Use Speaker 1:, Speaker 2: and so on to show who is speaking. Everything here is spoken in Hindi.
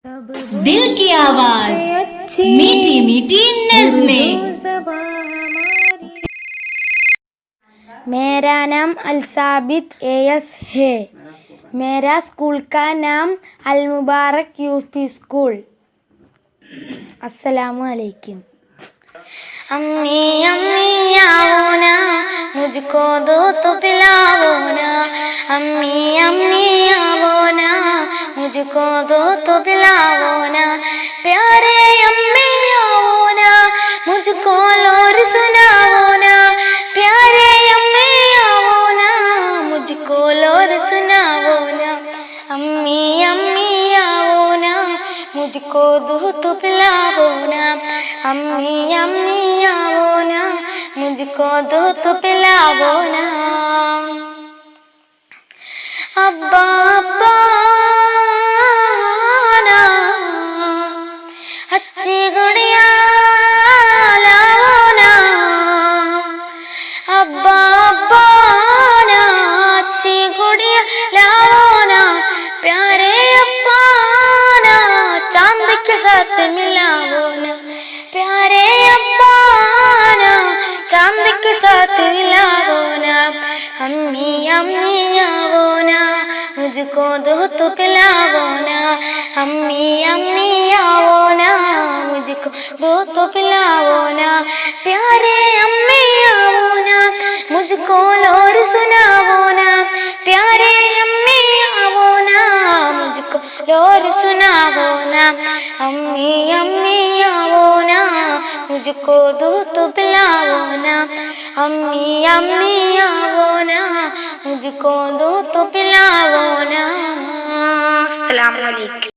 Speaker 1: दिल की आवाज, मीठी मीठी नज़्में।
Speaker 2: मेरा नाम अलसाबित एस है। मेरा स्कूल का नाम अल मुबारक यूपी स्कूल। अस्सलामु अलैकुम। अम्मी अम्मी आओ ना, मुझको दो तो पिलाओ ना। अम्मी अम्मी आओ ना, मुझको दो तो पिलाओ ना। प्यारे अम्मी आओ ना, मुझको लोर सुनाओ ना। प्यारे अम्मी आओ ना, मुझको लोर सुनाओ ना। अम्मी अम्मी आओ ना, मुझको दूध पिलाओ ना। अम्मी अम्मी आओ ना, मुझको दूध पिलाओ ना। अब्बा अब्बा ना, अच्छी गुड़िया लाओ ना। अब्बा अब्बा ना, अच्छी गुड़िया लाओ ना। प्यारे अब्बा ना, चांद के साथ मिलाओ ना। प्यारे अब्बा ना, चांद के साथ मिलाओ ना। अम्मी अम्मी आओ ना, मुझको दूध पिलाओ ना। अम्मी अम्मी आओ ना, मुझको दूध पिलाओ ना। प्यारे अम्मी आओ ना, मुझको लोर सुनाओ ना। प्यारे अम्मी आओ ना, मुझको लोर सुनाओ ना। अम्मी अम्मी आओ ना, मुझको दूध पिलाओ ना। अम्मी अम्मी आओ ना, मुझको दूध पिलाओ ना। अस्सलाम वालेकुम।